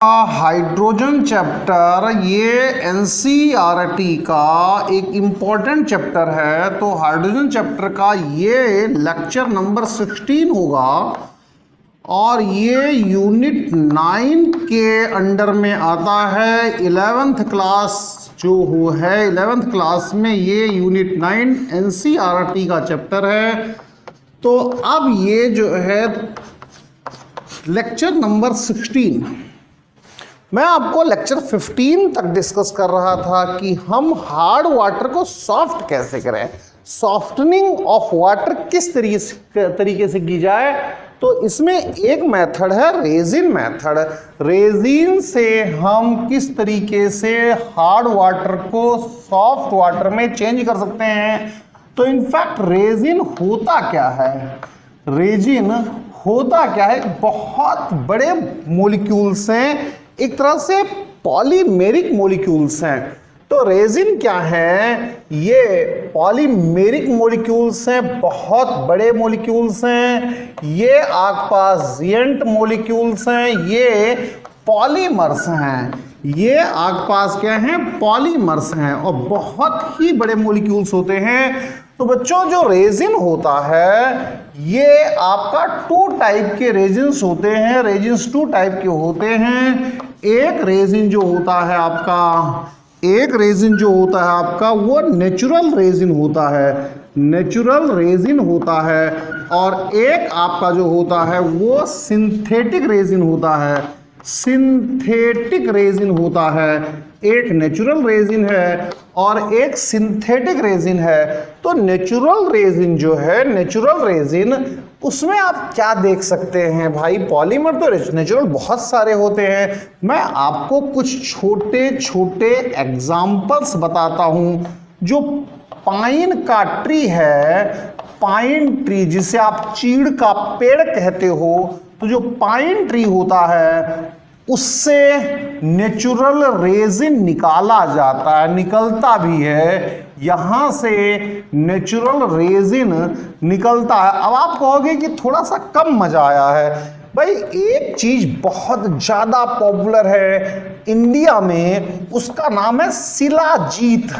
Hydrogen chapter ये NCERT का एक इम्पॉर्टेंट चैप्टर है। तो हाइड्रोजन चैप्टर का ये लेक्चर नंबर 16 होगा और ये यूनिट 9 के अंडर में आता है। 11th क्लास जो है 11th क्लास में ये यूनिट 9 एनसीईआरटी का चैप्टर है। तो अब ये जो है लेक्चर नंबर 16, मैं आपको लेक्चर 15 तक डिस्कस कर रहा था कि हम हार्ड वाटर को सॉफ्ट कैसे करें, सॉफ्टनिंग ऑफ वाटर किस तरीके से की जाए। तो इसमें एक मेथड है रेजिन मेथड। रेजिन से हम किस तरीके से हार्ड वाटर को सॉफ्ट वाटर में चेंज कर सकते हैं। तो इनफैक्ट रेजिन होता क्या है, रेजिन होता क्या है, बहुत बड़े मॉलिक्यूल्स हैं, एक तरह से पॉलीमेरिक मॉलिक्यूल्स हैं। तो रेजिन क्या है, ये पॉलीमेरिक मॉलिक्यूल्स हैं, बहुत बड़े मॉलिक्यूल्स हैं, ये आसपासिएंट मॉलिक्यूल्स हैं, ये पॉलीमर्स हैं, ये आसपास क्या हैं, पॉलीमर्स हैं और बहुत ही बड़े मॉलिक्यूल्स होते हैं। तो बच्चों जो रेजिन होता है ये आपका 2 टाइप के रेजिन्स होते हैं। रेजिन्स 2 टाइप के होते हैं। एक रेजिन जो होता है आपका वो नेचुरल रेजिन होता है, नेचुरल रेजिन होता है। और एक आपका जो होता है वो सिंथेटिक रेजिन होता है, सिंथेटिक रेजिन होता है। एक नेचुरल रेजिन है और एक सिंथेटिक रेजिन है। तो नेचुरल रेजिन जो है, नेचुरल रेजिन, उसमें आप क्या देख सकते हैं भाई, पॉलीमर तो नेचुरल बहुत सारे होते हैं। मैं आपको कुछ छोटे छोटे एग्जाम्पल्स बताता हूं। जो पाइन का ट्री है, पाइन ट्री जिसे आप चीड़ का पेड़ कहते हो, तो जो पाइन ट्री होता है उससे नेचुरल रेजिन निकाला जाता है, निकलता भी है, यहां से नेचुरल रेजिन निकलता है। अब आप कहोगे कि थोड़ा सा कम मजा आया है। भाई एक चीज बहुत ज्यादा पॉपुलर है इंडिया में, उसका नाम है शिलाजीत।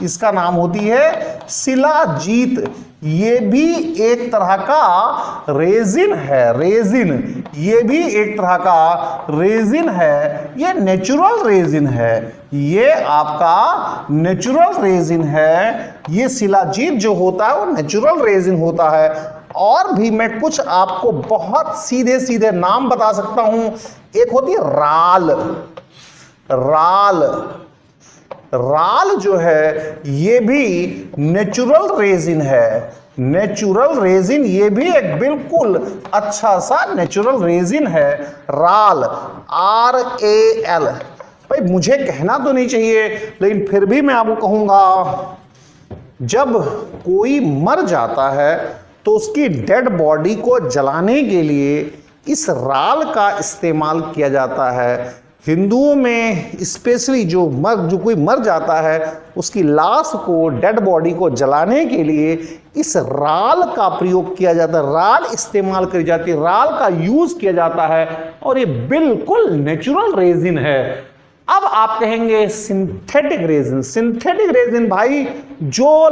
इसका नाम होती है शिलाजीत। ये भी एक तरह का रेजिन है, रेजिन, ये भी एक तरह का रेजिन है। ये नेचुरल रेजिन है, ये आपका नेचुरल रेजिन है। ये शिलाजीत जो होता है वो नेचुरल रेजिन होता है। और भी मैं कुछ आपको बहुत सीधे सीधे नाम बता सकता हूं। एक होती है राल, राल, राल जो है ये भी नेचुरल रेजिन है, नेचुरल रेजिन, ये भी एक बिल्कुल अच्छा सा नेचुरल रेजिन है। राल, RAL। भाई मुझे कहना तो नहीं चाहिए लेकिन फिर भी मैं आपको कहूंगा, जब कोई मर जाता है तो उसकी डेड बॉडी को जलाने के लिए इस राल का इस्तेमाल किया जाता है। हिंदुओं में स्पेशली जो कोई मर जाता है उसकी लाश को, डेड बॉडी को जलाने के लिए इस राल का प्रयोग किया जाता है, राल इस्तेमाल करी जाती है, राल का यूज किया जाता है और ये बिल्कुल नेचुरल रेजिन है। अब आप कहेंगे सिंथेटिक रेजिन, सिंथेटिक रेजिन भाई जो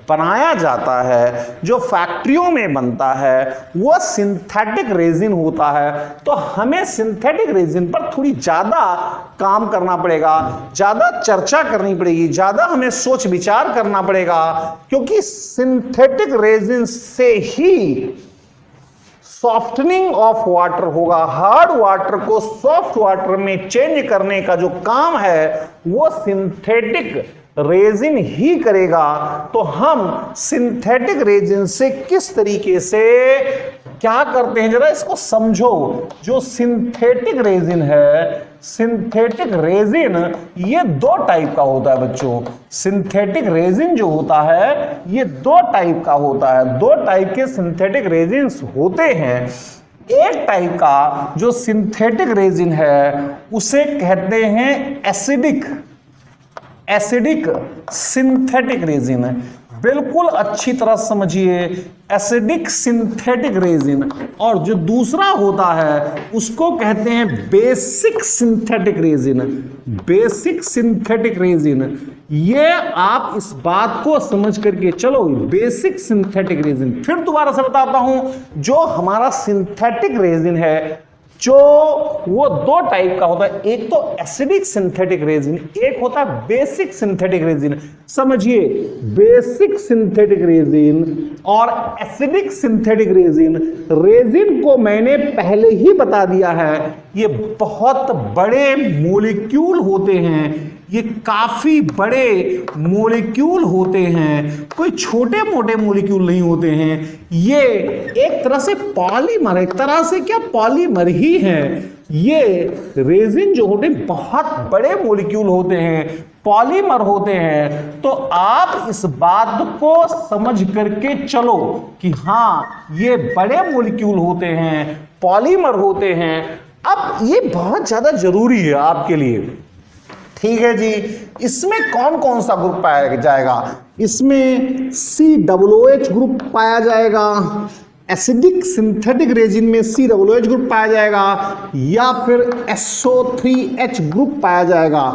बनाया जाता है, जो फैक्ट्रियों में बनता है, वो सिंथेटिक रेजिन होता है। तो हमें सिंथेटिक रेजिन पर थोड़ी ज़्यादा काम करना पड़ेगा, ज़्यादा चर्चा करनी पड़ेगी, ज़्यादा हमें सोच विचार करना पड़ेगा, क्योंकि सिंथेटिक रेजिन से ही सॉफ्टनिंग ऑफ वाटर होगा। हार्ड वाटर को सॉफ्ट वाटर में चेंज करने का जो काम है वो सिंथेटिक रेजिन ही करेगा। तो हम सिंथेटिक रेजिन से किस तरीके से क्या करते हैं जरा इसको समझो। जो सिंथेटिक रेजिन है, सिंथेटिक रेजिन ये 2 टाइप का होता है बच्चों। सिंथेटिक रेजिन जो होता है ये 2 टाइप का होता है। 2 टाइप के सिंथेटिक रेजिन्स होते हैं। एक टाइप का जो सिंथेटिक रेजिन है उसे कहते हैं एसिडिक, एसिडिक सिंथेटिक रेजिन। बिल्कुल अच्छी तरह समझिए, एसिडिक सिंथेटिक रेजिन। और जो दूसरा होता है उसको कहते हैं basic synthetic resin. Basic synthetic resin, ये आप इस बात को समझ करके चलो, बेसिक सिंथेटिक रेजिन। फिर दोबारा से बताता हूं, जो हमारा सिंथेटिक रेजिन है जो वो दो टाइप का होता है, एक तो एसिडिक सिंथेटिक रेजिन, एक होता है बेसिक सिंथेटिक रेजिन। समझिए, बेसिक सिंथेटिक रेजिन और एसिडिक सिंथेटिक रेजिन, रेजिन को मैंने पहले ही बता दिया है, ये बहुत बड़े मॉलिक्यूल होते हैं, ये काफी बड़े मॉलिक्यूल होते हैं, कोई छोटे मोटे मॉलिक्यूल नहीं होते हैं। ये एक तरह से पॉलीमर, एक तरह से क्या पॉलीमर ही है। ये रेजिन जो होते हैं बहुत बड़े मॉलिक्यूल होते हैं, पॉलीमर होते हैं। तो आप इस बात को समझ करके चलो कि हाँ, ये बड़े मॉलिक्यूल होते हैं, पॉलीमर होते हैं। अब ये बहुत ज्यादा जरूरी है आपके लिए, ठीक है जी। इसमें कौन कौन सा ग्रुप पाया जाएगा? इसमें COOH ग्रुप पाया जाएगा, एसिडिक सिंथेटिक रेजिन में COOH ग्रुप पाया जाएगा, या फिर SO3H ग्रुप पाया जाएगा।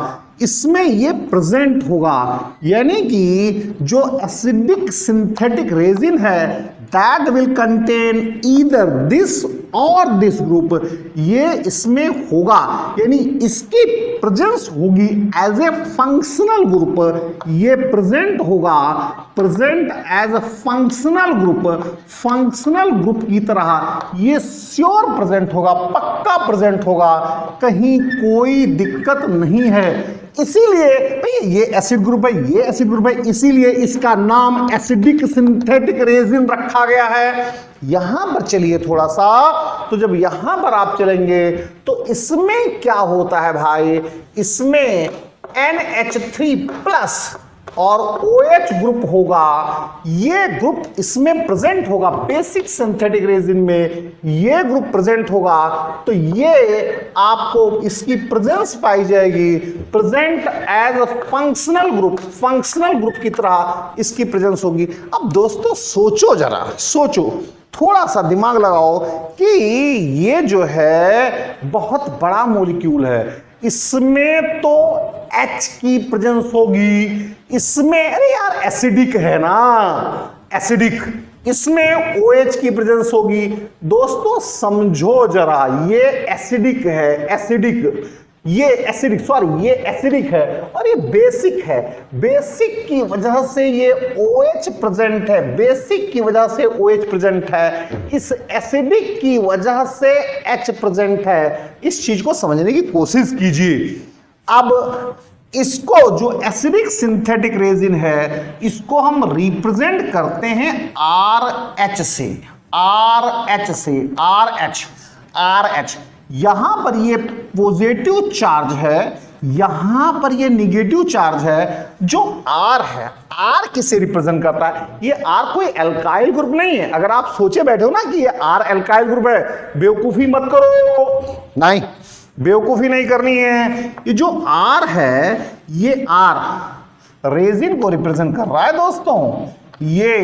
इसमें ये प्रेजेंट होगा, यानी कि जो एसिडिक सिंथेटिक रेजिन है that will contain either this और दिस ग्रुप, ये इसमें होगा, यानी इसकी प्रेजेंस होगी एज ए फंक्शनल ग्रुप। ये प्रेजेंट होगा, present as a functional group, functional group की तरह ये श्योर प्रेजेंट होगा, पक्का प्रेजेंट होगा, कहीं कोई दिक्कत नहीं है। इसीलिए भाई ये एसिड ग्रुप है, ये एसिड ग्रुप है, इसीलिए इसका नाम एसिडिक सिंथेटिक रेजिन रखा गया है। यहां पर चलिए थोड़ा सा, तो जब यहां पर आप चलेंगे तो इसमें क्या होता है भाई, इसमें NH3+ और OH ग्रुप होगा। ये ग्रुप इसमें प्रेजेंट होगा, बेसिक सिंथेटिक रेजिन में ये ग्रुप प्रेजेंट होगा। तो ये आपको इसकी प्रेजेंस पाई जाएगी, present as a functional group, functional group की तरह इसकी प्रेजेंस होगी। अब दोस्तों सोचो, जरा सोचो, थोड़ा सा दिमाग लगाओ कि ये जो है बहुत बड़ा मॉलिक्यूल है, इसमें तो H की प्रेजेंस होगी, इसमें अरे यार एसिडिक है ना, एसिडिक, इसमें OH की प्रेजेंस होगी। दोस्तों समझो जरा, ये एसिडिक है, एसिडिक, ये एसिडिक, सॉरी ये एसिडिक है और ये बेसिक है। बेसिक की वजह से ये OH प्रेजेंट है, बेसिक की वजह से OH प्रेजेंट है, इस एसिडिक की वजह से H प्रेजेंट है। इस चीज को समझने की कोशिश कीजिए। अब इसको जो एसिडिक सिंथेटिक रेजिन है, इसको हम रिप्रेजेंट करते हैं RH से, RH से, RH। यहां पर ये पॉजिटिव चार्ज है, यहां पर ये निगेटिव चार्ज है। जो R है, R किसे रिप्रेजेंट करता है? ये R कोई एल्काइल ग्रुप नहीं है। अगर आप सोचे बैठे हो ना कि ये R एल्काइल ग्रुप है, बेवकूफी मत करो, नहीं बेवकूफी नहीं करनी है। ये जो R है, ये R रेजिन को रिप्रेजेंट कर रहा है दोस्तों। ये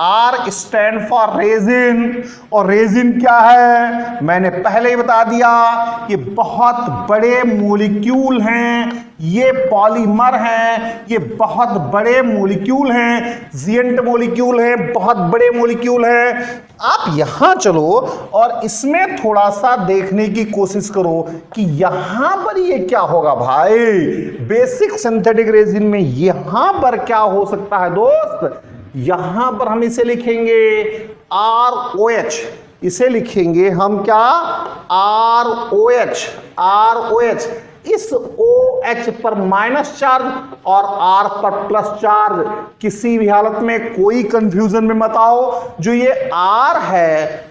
R स्टैंड फॉर रेजिन, और रेजिन क्या है मैंने पहले ही बता दिया, ये बहुत बड़े मॉलिक्यूल हैं, ये पॉलीमर हैं, ये बहुत बड़े मॉलिक्यूल हैं, जिएंट मॉलिक्यूल हैं, बहुत बड़े मॉलिक्यूल हैं। आप यहां चलो और इसमें थोड़ा सा देखने की कोशिश करो कि यहां पर ये क्या होगा भाई। बेसिक सिंथेटिक रेजिन में यहां पर क्या हो सकता है दोस्त? यहां पर हम इसे लिखेंगे ROH, इसे लिखेंगे हम क्या? ROH। इस OH पर माइनस चार्ज और R पर प्लस चार्ज। किसी भी हालत में कोई कंफ्यूजन में मत आओ। जो ये R है,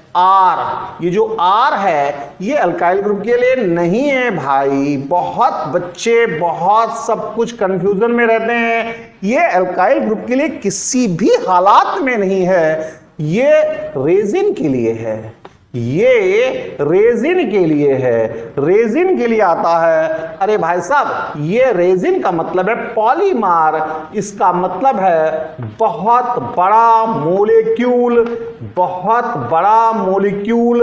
ये जो R है, ये अल्काइल ग्रुप के लिए नहीं है भाई। बहुत बच्चे बहुत सब कुछ कंफ्यूजन में रहते हैं। ये अल्काइल ग्रुप के लिए किसी भी हालात में नहीं है, ये रेजिन के लिए है। ये रेजिन के लिए है, रेजिन के लिए आता है। अरे भाई साहब, ये रेजिन का मतलब है पॉलीमर, इसका मतलब है बहुत बड़ा मॉलिक्यूल, बहुत बड़ा मॉलिक्यूल।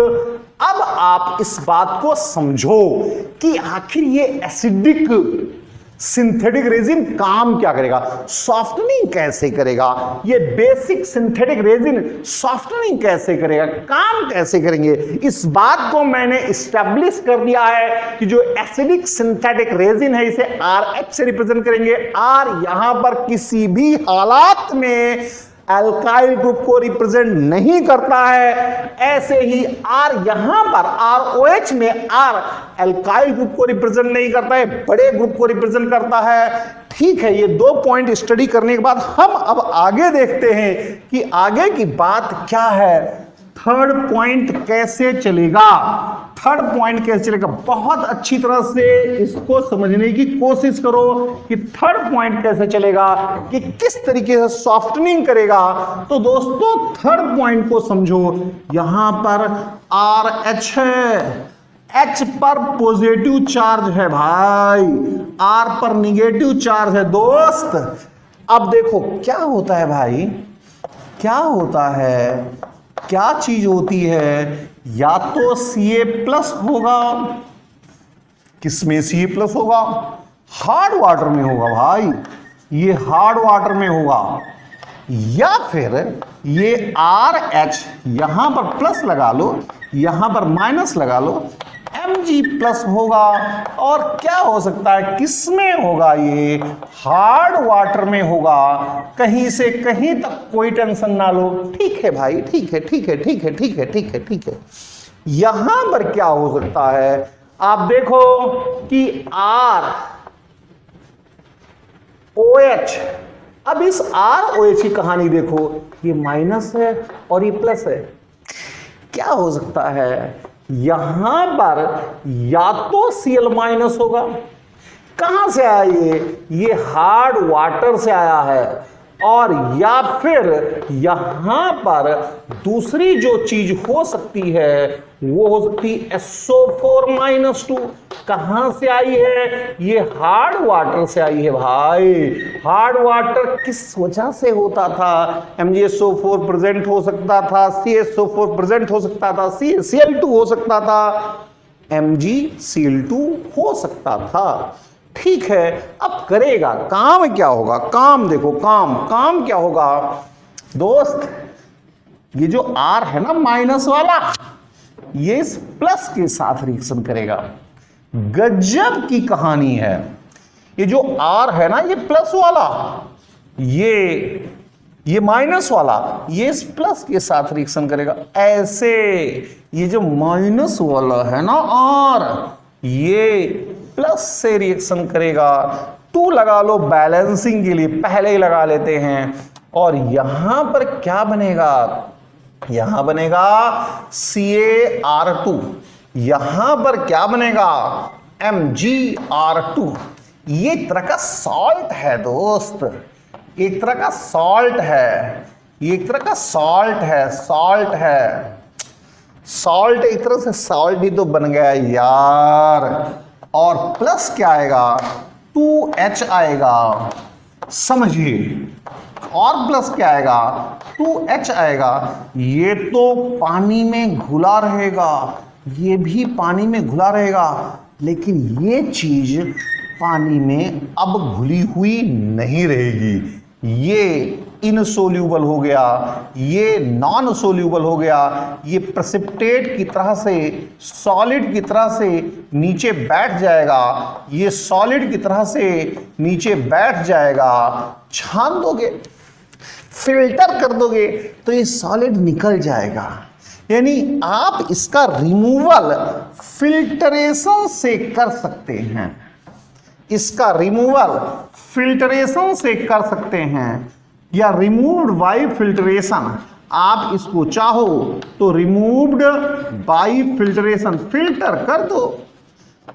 अब आप इस बात को समझो कि आखिर ये एसिडिक सिंथेटिक रेजिन काम क्या करेगा, सॉफ्टनिंग कैसे करेगा, ये बेसिक सिंथेटिक रेजिन सॉफ्टनिंग कैसे करेगा, काम कैसे करेंगे, इस बात को मैंने एस्टैब्लिश कर दिया है कि जो एसिडिक सिंथेटिक रेजिन है इसे RH से रिप्रेजेंट करेंगे। R यहां पर किसी भी हालात में अल्काइल ग्रुप को रिप्रेजेंट नहीं करता है, ऐसे ही R यहां पर ROH में R अल्काइल ग्रुप को रिप्रेजेंट नहीं करता है, बड़े ग्रुप को रिप्रेजेंट करता है। ठीक है, ये 2 पॉइंट स्टडी करने के बाद हम अब आगे देखते हैं कि आगे की बात क्या है, थर्ड पॉइंट कैसे चलेगा। थर्ड पॉइंट कैसे चलेगा, बहुत अच्छी तरह से इसको समझने की कोशिश करो कि थर्ड पॉइंट कैसे चलेगा, कि किस तरीके से सॉफ्टनिंग करेगा। तो दोस्तों थर्ड पॉइंट को समझो, यहां पर RH है, H पर पॉजिटिव चार्ज है भाई, R पर निगेटिव चार्ज है दोस्त। अब देखो क्या होता है भाई, क्या होता है, क्या चीज होती है, या तो Ca+ होगा, किसमें Ca+ होगा, हार्ड वाटर में होगा भाई, ये हार्ड वाटर में होगा, या फिर ये RH यहां पर प्लस लगा लो, यहां पर माइनस लगा लो, Mg+ होगा। और क्या हो सकता है, किसमें होगा, ये हार्ड वाटर में होगा, कहीं से कहीं तक कोई टेंशन ना लो। ठीक है भाई, ठीक है, ठीक है, ठीक है, ठीक है, ठीक है, ठीक है। यहां पर क्या हो सकता है, आप देखो कि ROH, अब इस ROH की कहानी देखो, ये माइनस है और ये प्लस है। क्या हो सकता है, यहां पर या तो Cl- होगा, कहां से आया ये हार्ड वाटर से आया है, और या फिर यहां पर दूसरी जो चीज हो सकती है वो हो सकती है SO4-2। कहां से आई है, ये हार्ड वाटर से आई है भाई। हार्ड वाटर किस वजह से होता था, MgSO4 प्रेजेंट हो सकता था, CaSO4 प्रेजेंट हो सकता था, CaCl2 हो सकता था, MgCl2 हो सकता था। ठीक है, अब करेगा काम क्या होगा, काम देखो, काम क्या होगा दोस्त, ये जो R है ना माइनस वाला, ये इस प्लस के साथ रिएक्शन करेगा। गजब की कहानी है, ये जो R है ना, ये प्लस वाला, ये माइनस वाला, ये इस प्लस के साथ रिएक्शन करेगा। ऐसे ये जो माइनस वाला है ना R, ये प्लस से रिएक्शन करेगा। 2 लगा लो बैलेंसिंग के लिए, पहले ही लगा लेते हैं। और यहां पर क्या बनेगा, यहां बनेगा CaR2, यहां पर क्या बनेगा MgR2। ये एक तरह का सॉल्ट है दोस्त, एक तरह का सॉल्ट है, ये एक तरह का सॉल्ट है, सॉल्ट है, सॉल्ट एक तरह से सॉल्ट ही तो बन गया यार। और प्लस क्या आएगा, 2H आएगा, समझिए, और प्लस क्या आएगा, 2H आएगा। ये तो पानी में घुला रहेगा, ये भी पानी में घुला रहेगा, लेकिन ये चीज पानी में अब घुली हुई नहीं रहेगी, ये इनसोल्यूबल हो गया, ये नॉन सोल्यूबल हो गया, ये प्रेसिपिटेट की तरह से, सॉलिड की तरह से नीचे बैठ जाएगा, ये सॉलिड की तरह से नीचे बैठ जाएगा। छान दोगे, फिल्टर कर दोगे तो ये सॉलिड निकल जाएगा। यानी आप इसका रिमूवल फिल्टरेशन से कर सकते हैं, इसका रिमूवल फिल्टरेशन से कर सकते हैं, या रिमूव्ड बाय फिल्टरेशन। आप इसको चाहो तो रिमूव्ड बाय फिल्टरेशन, फिल्टर कर दो,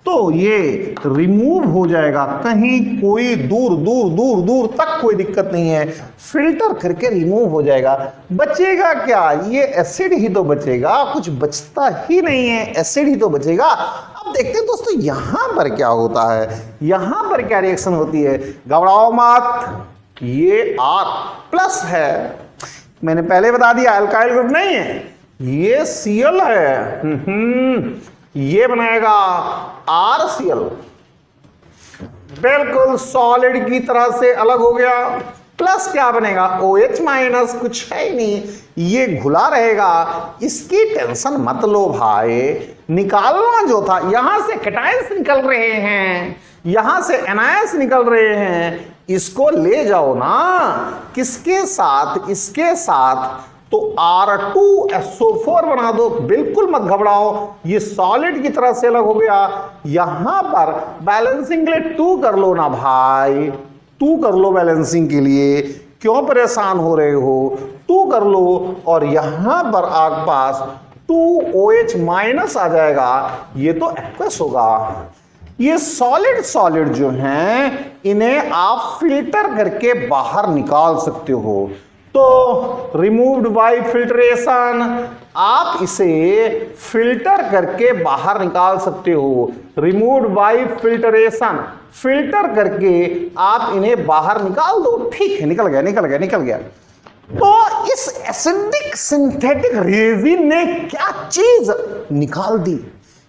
तो ये रिमूव हो जाएगा, कहीं कोई दूर दूर दूर दूर तक कोई दिक्कत नहीं है, फिल्टर करके रिमूव हो जाएगा। बचेगा क्या? ये एसिड ही तो बचेगा, कुछ बचता ही नहीं है, एसिड ही तो बचेगा। अब देखते हैं दोस्तों यहां पर क्या होता है, यहां पर क्या रिएक्शन होती है। घबराओ मत, ये R+ है, मैंने पहले बता दिया अल्काइल ग्रुप नहीं है, ये Cl है, ये बनाएगा RCl, बिल्कुल सॉलिड की तरह से अलग हो गया। प्लस क्या बनेगा? OH-, कुछ है ही नहीं, ये घुला रहेगा, इसकी टेंशन मत लो भाई। निकालना जो था, यहां से कैटायंस निकल रहे हैं, यहां से एनायंस निकल रहे हैं, इसको ले जाओ ना किसके साथ? इसके साथ, तो R2SO4 बना दो, बिल्कुल मत घबराओ, ये सॉलिड की तरह से अलग हो गया। यहां पर बैलेंसिंग के लिए 2 कर लो ना भाई, 2 कर लो बैलेंसिंग के लिए, क्यों परेशान हो रहे हो? 2 कर लो, और यहां पर आपके पास 2OH- आ जाएगा, ये तो एक्वस होगा। ये सॉलिड जो हैं इन्हें आप फिल्टर करके बाहर निकाल सकते हो। तो रिमूव्ड बाय फिल्ट्रेशन, आप इसे फिल्टर करके बाहर निकाल सकते हो। रिमूव्ड बाय फिल्ट्रेशन, फिल्टर करके आप इन्हें बाहर निकाल दो, ठीक है, निकल गया निकल गया निकल गया। तो इस एसिडिक सिंथेटिक रेजिन ने क्या चीज निकाल दी,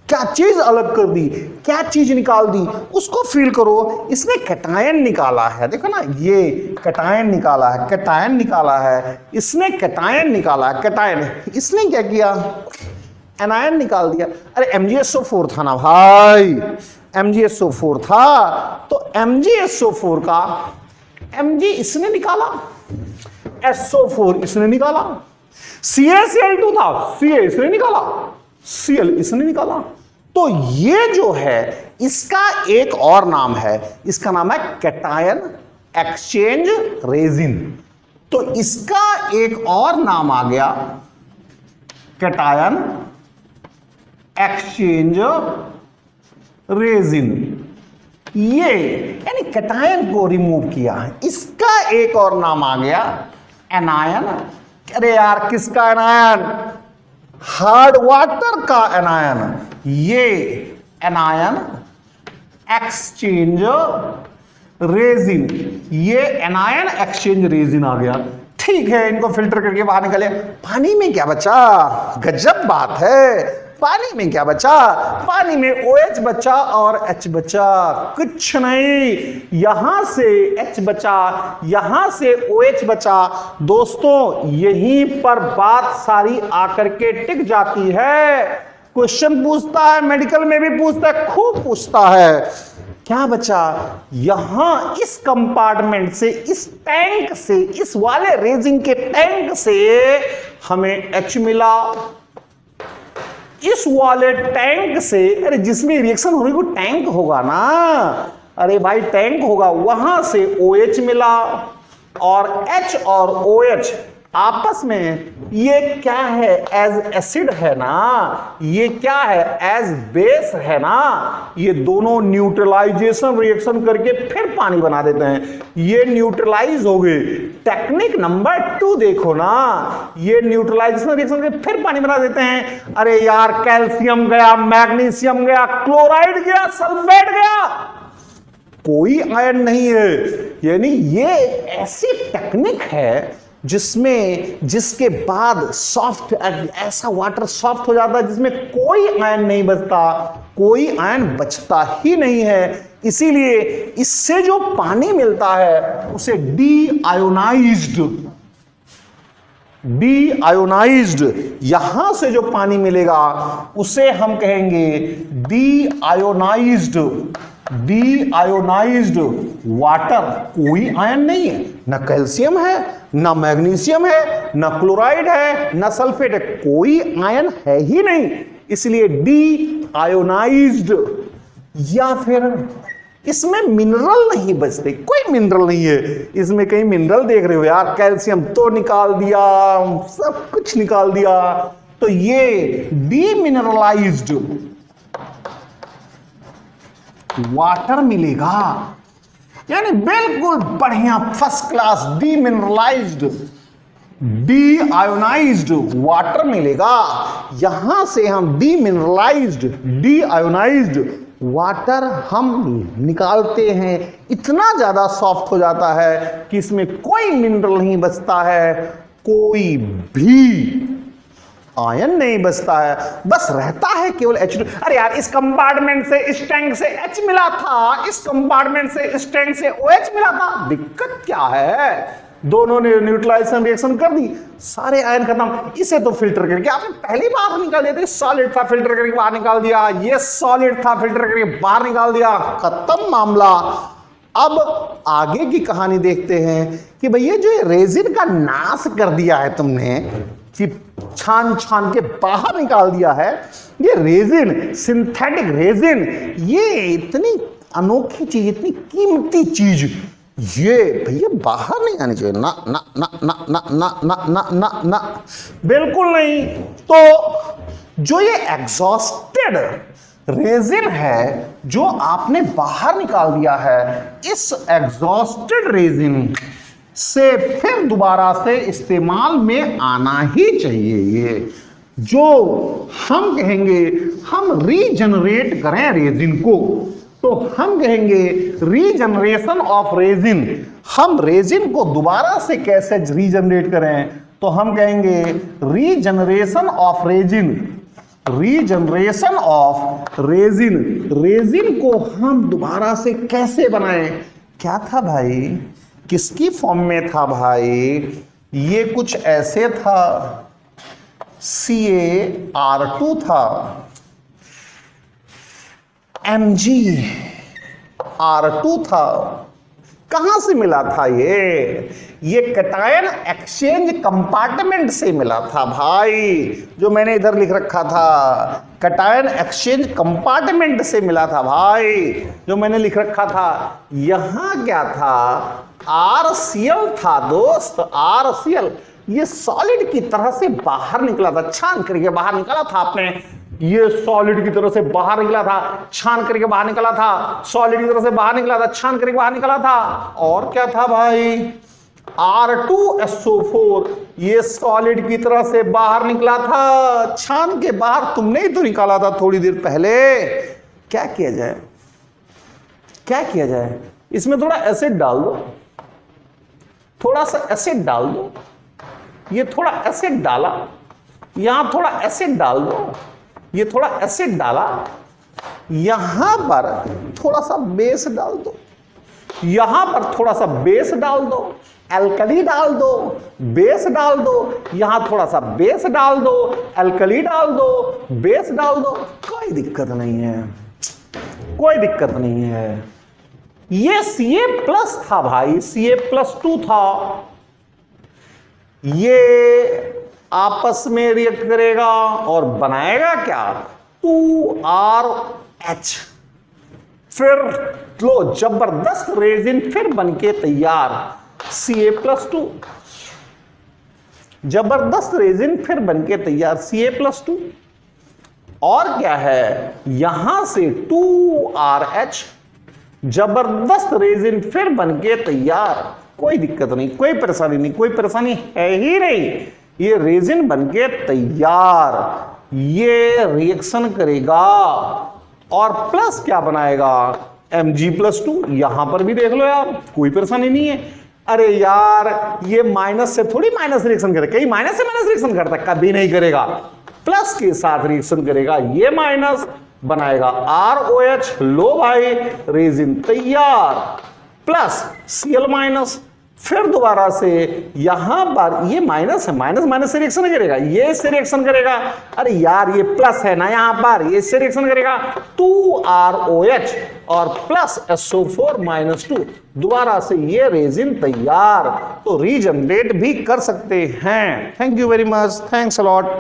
क्या चीज अलग कर दी, क्या चीज निकाल दी, उसको फील करो। इसने कैटायन निकाला है, देखो ना, ये कैटायन निकाला है, कैटायन निकाला है, इसने कैटायन निकाला है, कैटायन। इसने क्या किया? एनायन निकाल दिया। अरे MgSO4 था ना भाई, MgSO4 था, तो MgSO4 का Mg इसने निकाला, SO4 इसने निकाला, CaCl2 था, Ca इसने निकाला, Cl इसने निकाला। तो ये जो है इसका एक और नाम है, इसका नाम है कैटायन एक्सचेंज रेजिन। तो इसका एक और नाम आ गया कैटायन एक्सचेंज रेजिन। ये यानी कैटायन को रिमूव किया, इसका एक और नाम आ गया एनायन। अरे यार किसका एनायन? हार्ड वाटर का एनायन। ये एनायन एक्सचेंज रेजिन, ये एनायन एक्सचेंज रेजिन आ गया। ठीक है, इनको फिल्टर करके बाहर निकाले। पानी में क्या बचा? गजब बात है, पानी में क्या बचा? पानी में OH बचा और H बचा, कुछ नहीं। यहां से H बचा, यहां से OH बचा। दोस्तों यहीं पर बात सारी आकर के टिक जाती है। क्वेश्चन पूछता है, मेडिकल में भी पूछता है, खूब पूछता है। क्या बचा? यहां इस कंपार्टमेंट से, इस टैंक से, इस वाले रेजिन के टैंक से हमें H मिला। इस वाले टैंक से, अरे जिसमें रिएक्शन होगी वो टैंक होगा ना, अरे भाई टैंक होगा, वहां से OH मिला। और H और OH आपस में ये क्या है? एज एसिड है ना, ये क्या है? एज बेस है ना। ये दोनों न्यूट्रलाइजेशन रिएक्शन करके फिर पानी बना देते हैं, ये न्यूट्रलाइज हो गए। टेक्निक नंबर 2 देखो ना, ये न्यूट्रलाइजेशन रिएक्शन करके फिर पानी बना देते हैं। अरे यार कैल्शियम गया, मैग्नीशियम गया, क्लोराइड गया, सल्फेट गया, कोई आयन नहीं है। यानी ये ऐसी टेक्निक है जिसमें, जिसके बाद सॉफ्ट, ऐसा वाटर सॉफ्ट हो जाता है जिसमें कोई आयन नहीं बचता, कोई आयन बचता ही नहीं है। इसीलिए इससे जो पानी मिलता है उसे डीआयोनाइज्ड, यहां से जो पानी मिलेगा उसे हम कहेंगे डीआयोनाइज्ड वाटर। कोई आयन नहीं है, ना कैल्शियम है, ना मैग्नीशियम है, ना क्लोराइड है, ना सल्फेट है, कोई आयन है ही नहीं, इसलिए डीआयोनाइज्ड। या फिर इसमें मिनरल नहीं बचते, कोई मिनरल नहीं है इसमें। कहीं मिनरल देख रहे हो यार? कैल्शियम तो निकाल दिया, सब कुछ निकाल दिया, तो ये डीमिनरलाइज्ड, वाटर मिलेगा, यानी बिल्कुल बढ़िया first class demineralised deionised water मिलेगा। यहां से हम डीमिनरलाइज्ड डी आयोनाइज्ड वाटर हम निकालते हैं, इतना ज्यादा सॉफ्ट हो जाता है कि इसमें कोई मिनरल नहीं बचता है, कोई भी आयन नहीं बचता है, बस रहता है केवल H2। अरे यार, इस कंपार्टमेंट से इस टैंक से H मिला था, इस कंपार्टमेंट से इस टैंक से OH मिला था, दिक्कत क्या है? दोनों ने न्यूट्रलाइजेशन रिएक्शन कर दी, सारे आयन खत्म। इसे तो फिल्टर करके आपने पहली बार निकाल दिया था, सॉलिड था फिल्टर करके बाहर निकाल दिया, ये सॉलिड था फिल्टर करके बाहर निकाल दिया, खत्म मामला। अब आगे की कहानी देखते हैं कि भैया जो ये रेजिन का नाश कर दिया है तुमने, कि छान छान के बाहर निकाल दिया है, ये रेजिन, सिंथेटिक रेजिन, ये इतनी अनोखी चीज, इतनी कीमती चीज, ये भैया बाहर नहीं आनी चाहिए, ना ना ना ना ना ना ना ना ना ना, बिल्कुल नहीं। तो जो ये एग्जॉस्टेड रेजिन है जो आपने बाहर निकाल दिया है, इस एग्जॉस्टेड रेजिन से फिर दोबारा से इस्तेमाल में आना ही चाहिए। ये जो हम कहेंगे हम रीजनरेट करें रेजिन को, तो हम कहेंगे रीजनरेशन ऑफ रेजिन। हम रेजिन को दोबारा से कैसे रीजनरेट करें, तो हम कहेंगे regeneration of resin, regeneration of resin. Resin को हम दोबारा से कैसे बनाएं? क्या था भाई, किसकी फॉर्म में था भाई? ये कुछ ऐसे था, CaR2 था, MgR2 था। कहां से मिला था ये कटायन एक्सचेंज कंपार्टमेंट से मिला था भाई, जो मैंने इधर लिख रखा था, कटायन एक्सचेंज कंपार्टमेंट से मिला था भाई, जो मैंने लिख रखा था। यहां क्या था, RCl था दोस्त, RCl। ये सॉलिड की तरह से बाहर निकला था, छान करके बाहर निकाला था आपने, ये सॉलिड की तरह से बाहर निकला था, छान करके बाहर निकला था, सॉलिड की तरह से बाहर निकला था, छान करके बाहर निकला था। और क्या था भाई, R2SO4, ये सॉलिड की तरह से बाहर निकला था, छान के बाहर तुमने ही तो निकाला था थोड़ी देर पहले। क्या किया जाए, क्या किया जाए? इसमें थोड़ा एसिड डाल दो, थोड़ा सा एसिड डाल दो, ये थोड़ा एसिड डाला, यहां थोड़ा एसिड डाल दो, ये थोड़ा एसिड डाला, यहां पर थोड़ा सा बेस डाल दो, यहां पर थोड़ा सा बेस डाल दो, एल्कली डाल दो, बेस डाल दो, यहां थोड़ा सा बेस डाल दो, एल्कली डाल दो, बेस डाल दो, कोई दिक्कत नहीं है, कोई दिक्कत नहीं है। ये Ca+ था भाई, Ca+2 था, ये आपस में रिएक्ट करेगा और बनाएगा क्या, 2RH। फिर लो जबरदस्त रेजिन फिर बनके तैयार, Ca+2, जबरदस्त रेजिन फिर बनके तैयार, Ca+2। और क्या है, यहां से 2RH, जबरदस्त रेजिन फिर बनके तैयार, कोई दिक्कत नहीं, कोई परेशानी नहीं, कोई परेशानी है ही नहीं, ये रेजिन बनके तैयार, ये रिएक्शन करेगा और प्लस क्या बनाएगा, Mg+2। यहां पर भी देख लो यार, कोई परेशानी नहीं है। अरे यार, ये माइनस से थोड़ी माइनस रिएक्शन करेगा, कहीं माइनस से माइनस रिएक्शन करता है, कभी नहीं करेगा, प्लस के साथ रिएक्शन करेगा, ये माइनस बनाएगा ROH, लो भाई रेजिन तैयार, प्लस Cl-, फिर दोबारा से यहां पर ये माइनस है, माइनस माइनस से रिएक्शन करेगा, ये इससे रिएक्शन करेगा, अरे यार ये प्लस है ना, यहां पर ये इससे रिएक्शन करेगा, 2ROH और प्लस SO4-2, दोबारा से ये रेजिन तैयार। तो रीजनरेट भी कर सकते हैं। Thank you very much, thanks a lot.